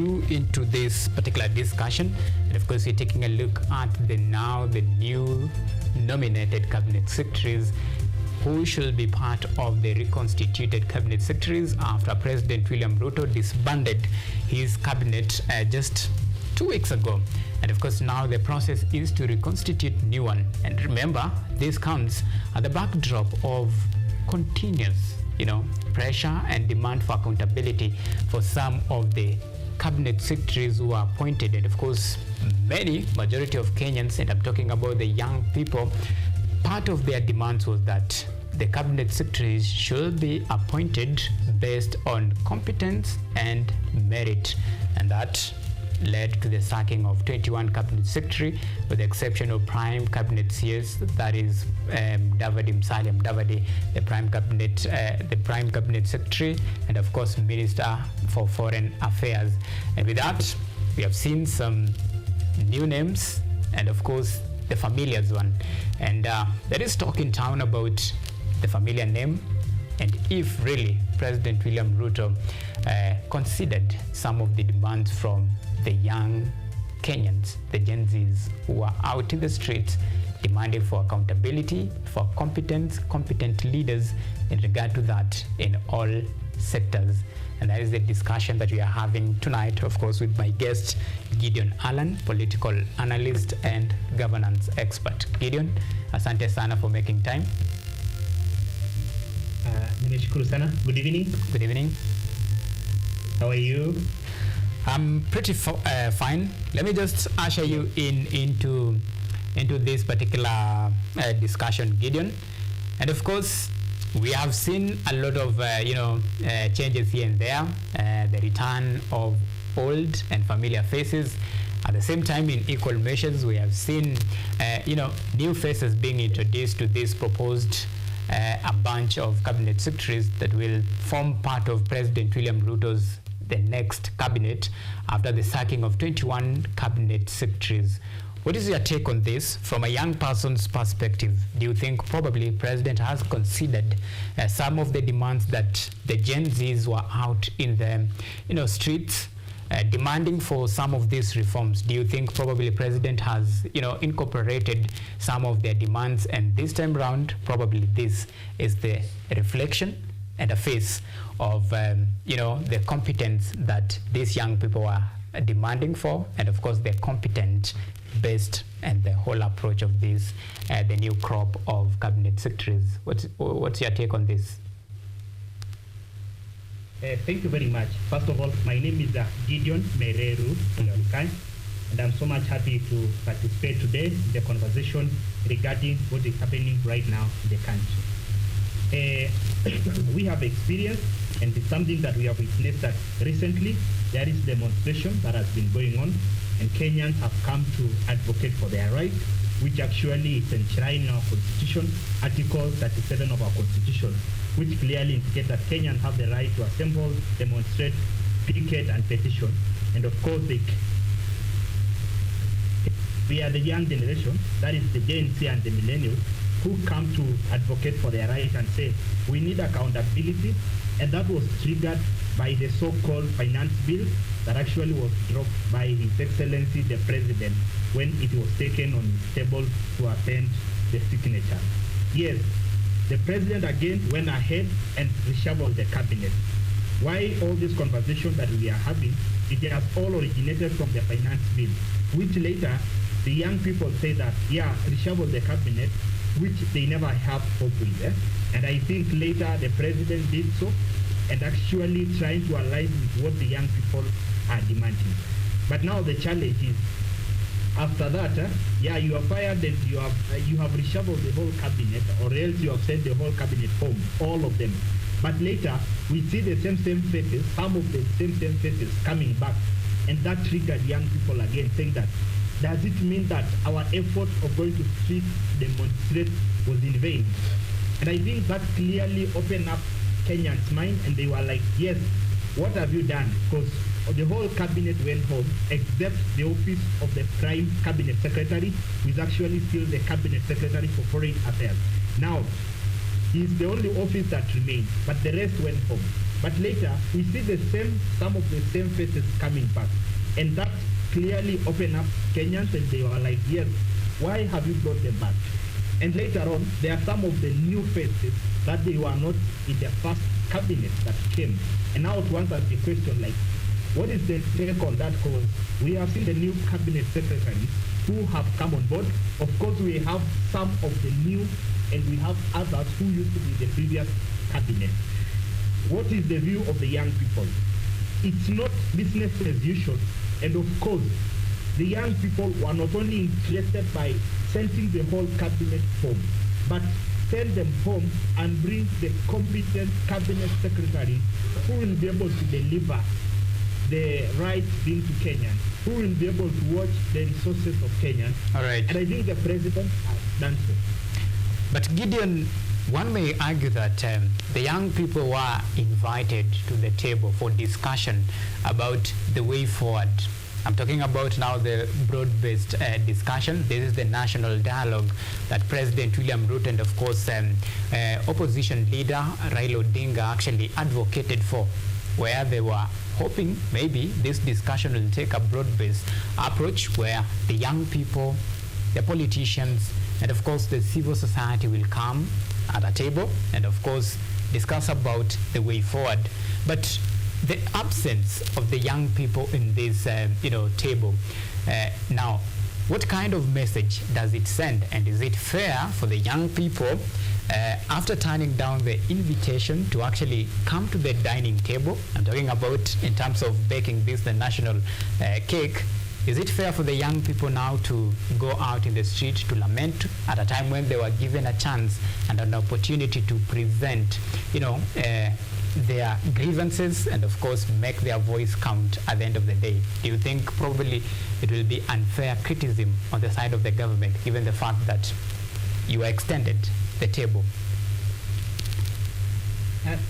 you into this particular discussion. And of course, we're taking a look at the new nominated cabinet secretaries who should be part of the reconstituted cabinet secretaries after President William Ruto disbanded his cabinet just 2 weeks ago. And of course, now the process is to reconstitute new one. And remember, this comes at the backdrop of continuous, pressure and demand for accountability for some of the cabinet secretaries who are appointed. And of course, majority of Kenyans, and I'm talking about the young people, part of their demands was that the cabinet secretaries should be appointed based on competence and merit. And that led to the sacking of 21 cabinet secretary, with the exception of prime cabinet CS, that is Davadi Musalia Mudavadi, the prime cabinet secretary, and of course Minister for Foreign Affairs. And with that, we have seen some new names, and of course the familiar one. And there is talk in town about the familiar name, and if really President William Ruto considered some of the demands from the young Kenyans, the Gen Zs who are out in the streets demanding for accountability, for competent leaders in regard to that in all sectors. And that is the discussion that we are having tonight, of course, with my guest, Gideon Allen, political analyst and governance expert. Gideon, asante sana for making time. Nimeshukuru sana. Good evening. Good evening. How are you? I'm pretty fine. Let me just usher you into this particular discussion, Gideon. And of course, we have seen a lot of changes here and there, the return of old and familiar faces. At the same time, in equal measures, we have seen new faces being introduced to this proposed a bunch of cabinet secretaries that will form part of President William Ruto's the next cabinet after the sacking of 21 cabinet secretaries. What is your take on this from a young person's perspective? Do you think probably President has considered some of the demands that the Gen Zs were out in the streets demanding for some of these reforms? Do you think probably President has incorporated some of their demands, and this time round probably this is the reflection and a face of the competence that these young people are demanding for, and of course the competent based and the whole approach of this the new crop of cabinet secretaries? What's your take on this? Thank you very much. First of all, my name is Gideon Memeru, and I'm so much happy to participate today in the conversation regarding what is happening right now in the country. We have experienced, and it's something that we have witnessed, that recently there is demonstration that has been going on, and Kenyans have come to advocate for their rights, which actually is enshrined in our constitution, Article 37 of our constitution, which clearly indicates that Kenyans have the right to assemble, demonstrate, picket, and petition. And of course, we are the young generation, that is the Gen Z and the millennials, who come to advocate for their right and say, we need accountability. And that was triggered by the so-called finance bill that actually was dropped by His Excellency the President when it was taken on his table to append the signature. Yes, the President again went ahead and reshuffled the cabinet. Why all this conversation that we are having? It has all originated from the finance bill, which later the young people say that, reshuffle the cabinet, which they never have hope with. And I think later the President did so, and actually trying to align with what the young people are demanding. But now the challenge is, after that, you are fired and you have reshuffled the whole cabinet, or else you have sent the whole cabinet home, all of them. But later, we see the same faces, some of the same faces coming back, and that triggered young people again, saying that, does it mean that our effort of going to street demonstrate was in vain? And I think that clearly opened up Kenyans' mind, and they were like, yes, what have you done? Because the whole cabinet went home, except the office of the prime cabinet secretary, who is actually still the cabinet secretary for foreign affairs. Now, he's the only office that remains, but the rest went home. But later, we see some of the same faces coming back. And that clearly opened up Kenyans, and they were like, yes, why have you brought them back? And later on, there are some of the new faces that they were not in the first cabinet that came. And now to answer the question, like, what is the take on that? Because we have seen the new cabinet secretaries who have come on board. Of course, we have some of the new, and we have others who used to be the previous cabinet. What is the view of the young people? It's not business as usual. And of course, the young people were not only interested by sending the whole cabinet home, but send them home and bring the competent cabinet secretary who will be able to deliver the right thing to Kenyans, who will be able to watch the resources of Kenyans. All right. And I think the president has done so. But Gideon, one may argue that the young people were invited to the table for discussion about the way forward. I'm talking about now the broad-based discussion. This is the national dialogue that President William Ruto and, of course, opposition leader Raila Odinga actually advocated for, where they were hoping maybe this discussion will take a broad-based approach where the young people, the politicians, and of course the civil society will come at a table and of course discuss about the way forward. But the absence of the young people in this table, now what kind of message does it send, and is it fair for the young people after turning down the invitation to actually come to the dining table? I'm talking about in terms of baking this the national cake. Is it fair for the young people now to go out in the street to lament at a time when they were given a chance and an opportunity to present, their grievances and of course make their voice count at the end of the day? Do you think probably it will be unfair criticism on the side of the government, given the fact that you extended the table?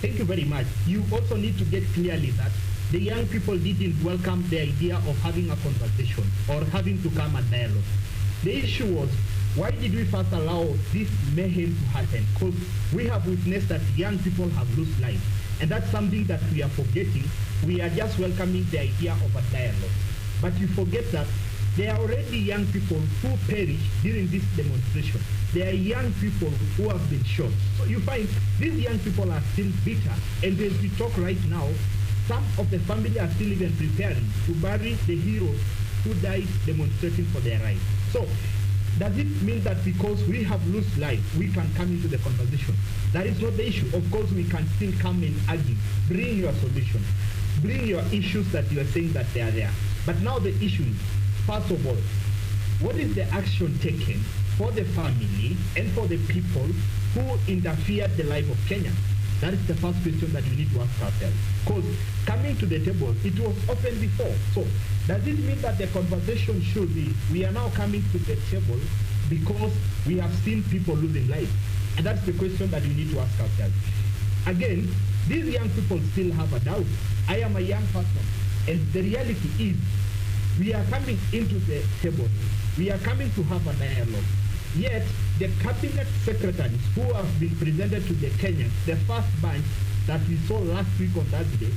Thank you very much. You also need to get clearly that the young people didn't welcome the idea of having a conversation or having to come and dialogue. The issue was, why did we first allow this mayhem to happen? Because we have witnessed that young people have lost lives. And that's something that we are forgetting. We are just welcoming the idea of a dialogue. But you forget that there are already young people who perished during this demonstration. There are young people who have been shot. So you find these young people are still bitter. And as we talk right now, some of the family are still even preparing to bury the heroes who died demonstrating for their rights. So does it mean that because we have lost life, we can come into the conversation? That is not the issue. Of course, we can still come and argue. Bring your solution. Bring your issues that you are saying that they are there. But now the issue is, first of all, what is the action taken for the family and for the people who interfered the life of Kenya? That is the first question that we need to ask ourselves. Because coming to the table, it was open before. So does it mean that the conversation should be, we are now coming to the table because we have seen people losing lives? And that's the question that we need to ask ourselves. Again, these young people still have a doubt. I am a young person, and the reality is we are coming into the table. We are coming to have a dialogue. Yet, the cabinet secretaries who have been presented to the Kenyans, the first bunch that we saw last week on that day,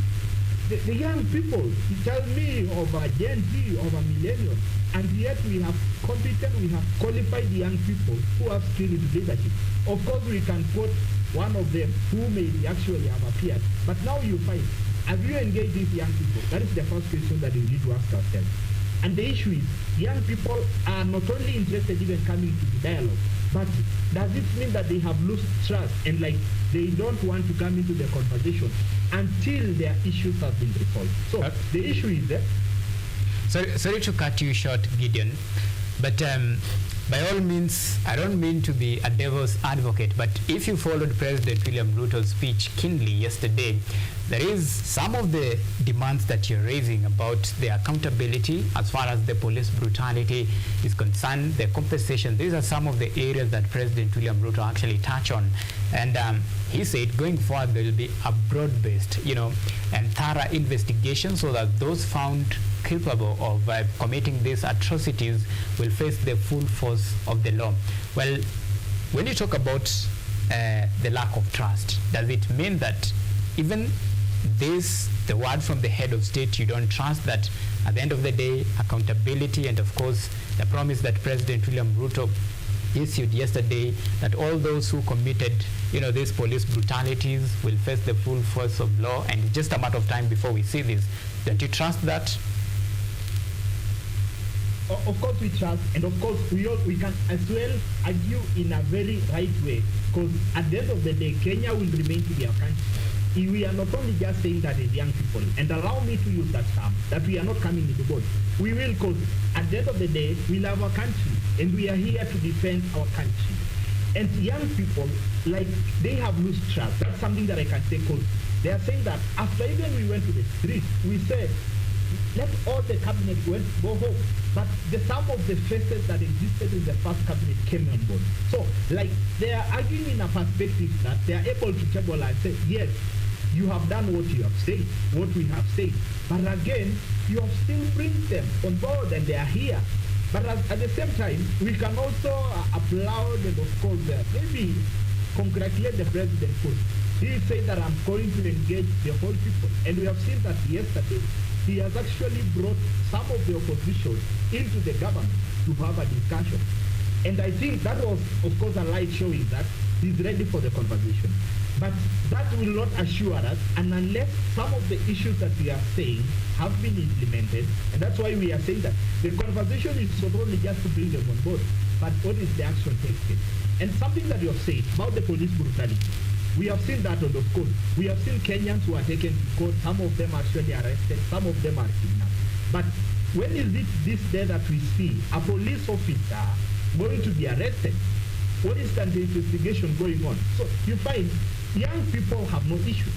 the young people, you tell me of a Gen Z, of a millennial, and yet we have competent, we have qualified young people who have skill in leadership. Of course, we can quote one of them who may actually have appeared, but now you find, have you engaged these young people? That is the first question that we need to ask ourselves. And the issue is, young people are not only interested in coming to the dialogue, but does it mean that they have lost trust and like they don't want to come into the conversation until their issues have been resolved? So the issue is that... Sorry to cut you short, Gideon, but by all means, I don't mean to be a devil's advocate, but if you followed President William Ruto's speech keenly yesterday, there is some of the demands that you're raising about the accountability as far as the police brutality is concerned, the compensation. These are some of the areas that President William Ruto actually touched on. And he said going forward there will be a broad-based, and thorough investigation so that those found capable of committing these atrocities will face the full force of the law. Well, when you talk about the lack of trust, does it mean that even the word from the head of state, you don't trust that at the end of the day, accountability, and of course the promise that President William Ruto issued yesterday, that all those who committed these police brutalities will face the full force of law, and it's just a matter of time before we see this. Don't you trust that? Of course we trust, and of course we can as well argue in a very right way, because at the end of the day, Kenya will remain to be our country. We are not only just saying that as young people, and allow me to use that term, that we are not coming into board. We will, because at the end of the day, we love our country, and we are here to defend our country. And young people, like, they have lost trust. That's something that I can say, because they are saying that after even we went to the streets, we said, let all the cabinet go home. But some of the faces that existed in the first cabinet came on board. So, like, they are arguing in a perspective that they are able to table and say, yes, you have done what you have said, what we have said. But again, you have still bring them on board and they are here. But at the same time, we can also applaud and, of course, maybe congratulate the president, because he said that I'm going to engage the whole people. And we have seen that yesterday, he has actually brought some of the opposition into the government to have a discussion. And I think that was, of course, a light showing that he's ready for the conversation. But that will not assure us, and unless some of the issues that we are saying have been implemented, and that's why we are saying that the conversation is not only just to bring them on board, but what is the action taken? And something that you have said about the police brutality, we have seen that, and of course, we have seen Kenyans who are taken to court, some of them are actually arrested, some of them are kidnapped. But when is it this day that we see a police officer going to be arrested? What is the investigation going on? So you find young people have no issue.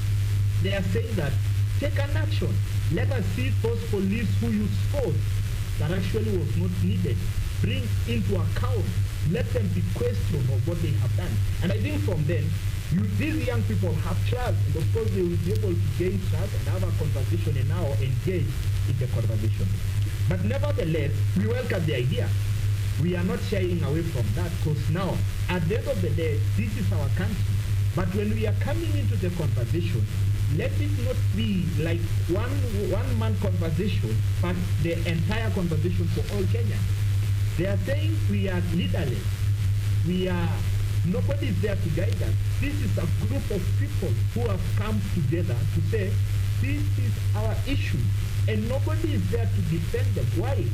They are saying that take an action. Let us see those police who use force that actually was not needed. Bring into account. Let them be questioned of what they have done. And I think from then, these young people have trust, and of course they will be able to gain trust and have a conversation and now engage in the conversation. But nevertheless, we welcome the idea. We are not shying away from that, because now, at the end of the day, this is our country. But when we are coming into the conversation, let it not be like one-man conversation, but the entire conversation for all Kenyans. They are saying we are leaderless. Nobody is there to guide us. This is a group of people who have come together to say, this is our issue, and nobody is there to defend them. Why?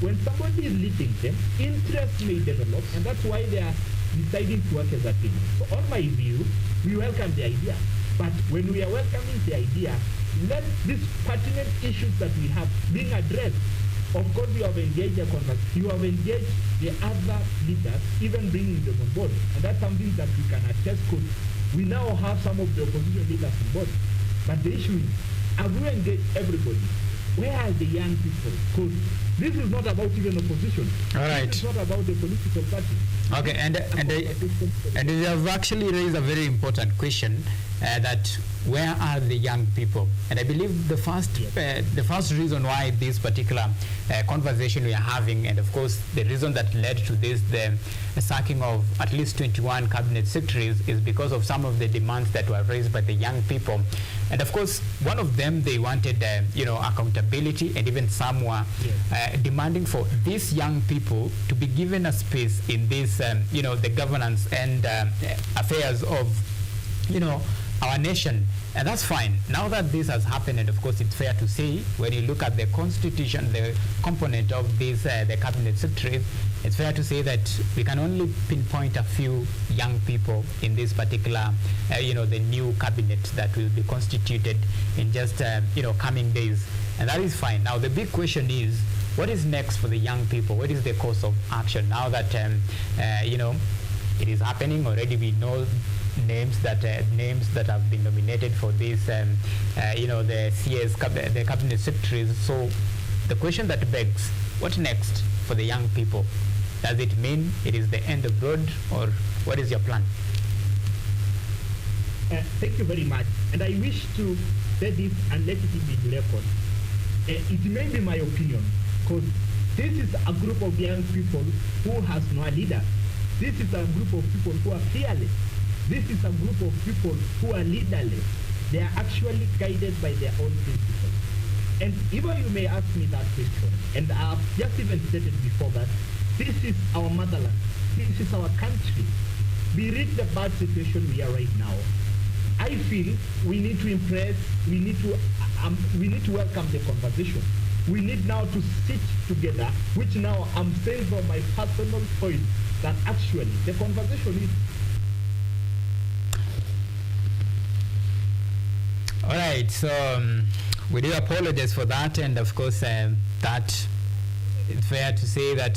When somebody is leading them, interest may develop, and that's why they are deciding to work as a team. So on my view, we welcome the idea. But when we are welcoming the idea, let these pertinent issues that we have being addressed. Of course, you have engaged the conference, you have engaged the other leaders, even bringing them on board. And that's something that we can attest to. We now have some of the opposition leaders on board. But the issue is, have we engaged everybody? Where are the young people? Because this is not about even opposition. All right. This is not about the political party. Okay, and you have actually raised a very important question, that where are the young people? And I believe the first reason why this particular conversation we are having, and of course the reason that led to this, the sacking of at least 21 cabinet secretaries, is because of some of the demands that were raised by the young people. And of course, one of them, they wanted, accountability, and even some were demanding for these young people to be given a space in this, the governance and affairs of, our nation. And that's fine. Now that this has happened, and of course it's fair to say, when you look at the constitution, the component of this, the cabinet secretaries, it's fair to say that we can only pinpoint a few young people in this particular, the new cabinet that will be constituted in just, coming days. And that is fine. Now the big question is, what is next for the young people? What is the course of action now that, it is happening already? We know names that have been nominated for this, the CS, the cabinet secretaries. So the question that begs, what next for the young people? Does it mean it is the end of road, or what is your plan? Thank you very much. And I wish to say this and let it be in record. It may be my opinion, because this is a group of young people who has no leader. This is a group of people who are fearless. This is a group of people who are leaderless. They are actually guided by their own principles. And even you may ask me that question, and I've just even stated before that this is our motherland, this is our country. We reach the bad situation we are right now. I feel we need to impress, we need to welcome the conversation. We need now to sit together, which now I'm saying from my personal point that actually the conversation is. All right, so we do apologize for that, and of course that it's fair to say that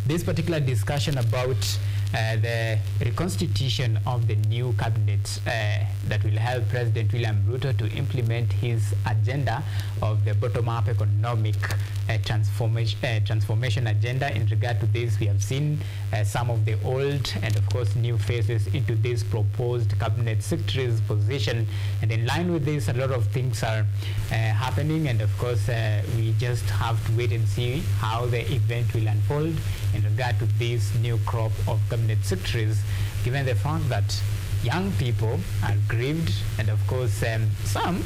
this particular discussion about the reconstitution of the new cabinet that will help President William Ruto to implement his agenda of the bottom-up economic transformation agenda. In regard to this, we have seen some of the old and of course new faces into this proposed cabinet secretary's position, and in line with this, a lot of things are happening, and of course we just have to wait and see how the event will unfold in regard to this new crop of cabinet secretaries, given the fact that young people are grieved, and of course some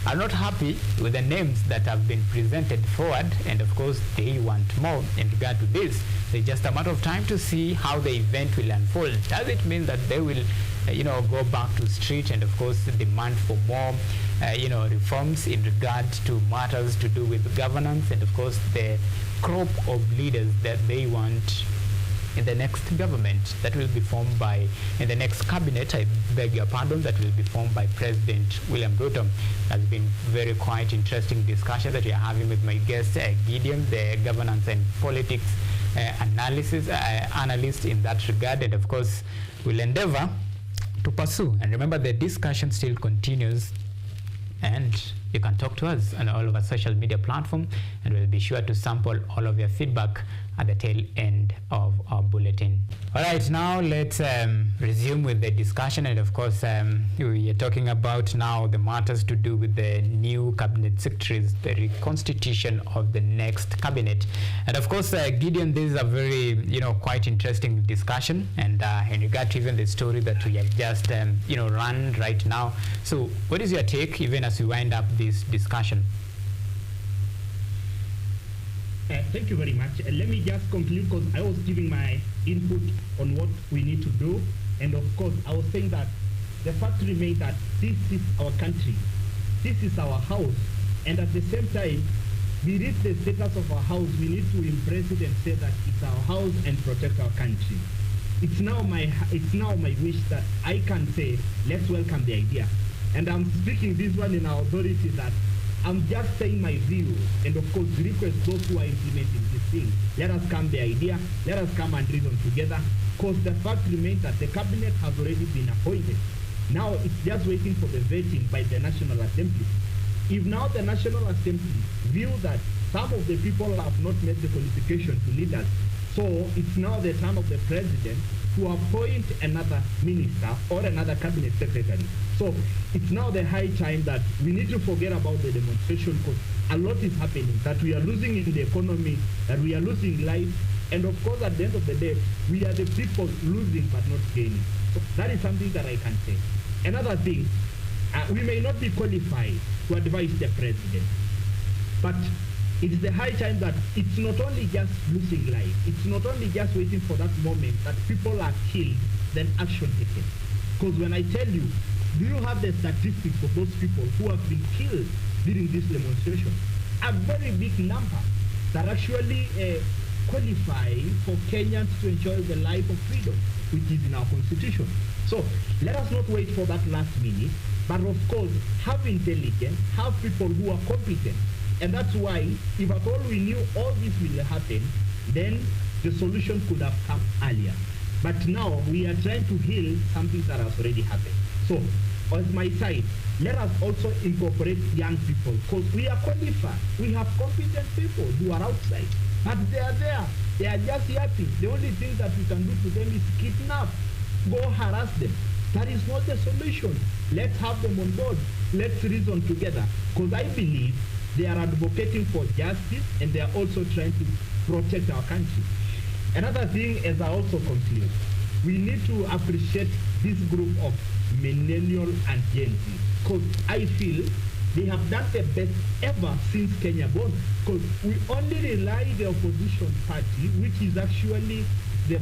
are not happy with the names that have been presented forward, and of course they want more in regard to this. So it's just a matter of time to see how the event will unfold. Does it mean that they will go back to street and of course demand for more reforms in regard to matters to do with governance, and of course the crop of leaders that they want in the next government that will be formed by, in the next cabinet, I beg your pardon, that will be formed by President William Ruto. Has been very quite interesting discussion that we are having with my guest Gideon, the governance and politics analyst in that regard, and of course we'll endeavor to pursue. And remember, the discussion still continues, and you can talk to us on all of our social media platforms, and we'll be sure to sample all of your feedback at the tail end of our bulletin. All right, now let's resume with the discussion, and of course we are talking about now the matters to do with the new cabinet secretaries, the reconstitution of the next cabinet. And of course Gideon, this is a very quite interesting discussion, and in regard to even the story that we have just run right now. So what is your take even as we wind up this discussion? Thank you very much. Let me just conclude, because I was giving my input on what we need to do. And of course, I was saying that the fact remains that this is our country. This is our house. And at the same time, we reach the status of our house. We need to embrace it and say that it's our house and protect our country. It's now my wish that I can say, let's welcome the idea. And I'm speaking this one in our authority that I'm just saying my view, and of course request those who are implementing this thing. Let us come the idea, let us come and reason together, because the fact remains that the cabinet has already been appointed. Now it's just waiting for the vetting by the National Assembly. If now the National Assembly view that some of the people have not met the qualification to lead us, so it's now the turn of the president to appoint another minister or another cabinet secretary. So it's now the high time that we need to forget about the demonstration, because a lot is happening, that we are losing in the economy, that we are losing life, and of course at the end of the day, we are the people losing but not gaining. So that is something that I can say. Another thing, we may not be qualified to advise the president, but it's the high time that it's not only just losing life, it's not only just waiting for that moment that people are killed, then action taken. Because when I tell you, do you have the statistics of those people who have been killed during this demonstration? A very big number that actually qualify for Kenyans to enjoy the life of freedom, which is in our constitution. So let us not wait for that last minute, but of course have intelligence, have people who are competent. And that's why, if at all we knew all this will happen, then the solution could have come earlier. But now we are trying to heal something that has already happened. So, on my side, let us also incorporate young people, because we are qualified. We have competent people who are outside, but they are there. They are just yapping. The only thing that we can do to them is kidnap, go harass them. That is not the solution. Let's have them on board. Let's reason together, because I believe they are advocating for justice, and they are also trying to protect our country. Another thing, as I also conclude, we need to appreciate this group of millennial and Gen Z. because I feel they have done the best ever since Kenya born. Because we only rely the opposition party, which is actually the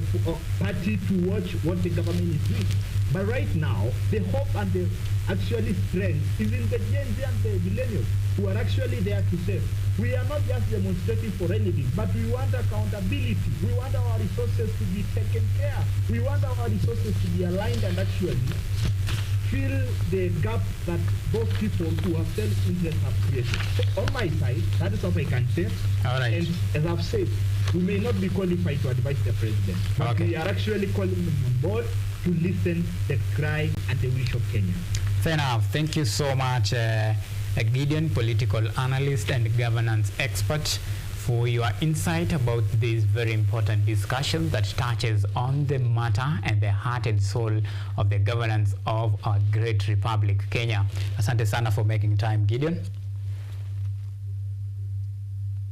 party to watch what the government is doing. But right now, the hope and the actually strength is in the Gen Z and the millennials who are actually there to say, we are not just demonstrating for anything, but we want accountability. We want our resources to be taken care. We want our resources to be aligned and actually fill the gap that those people who have self-interest have created. So on my side, that is what I can say. All right. And as I've said, we may not be qualified to advise the president, but we are actually calling them on board to listen the cry and the wish of Kenya. Fair enough. Thank you so much, Gideon, political analyst and governance expert, for your insight about this very important discussion that touches on the matter and the heart and soul of the governance of our great republic, Kenya. Asante sana for making time, Gideon.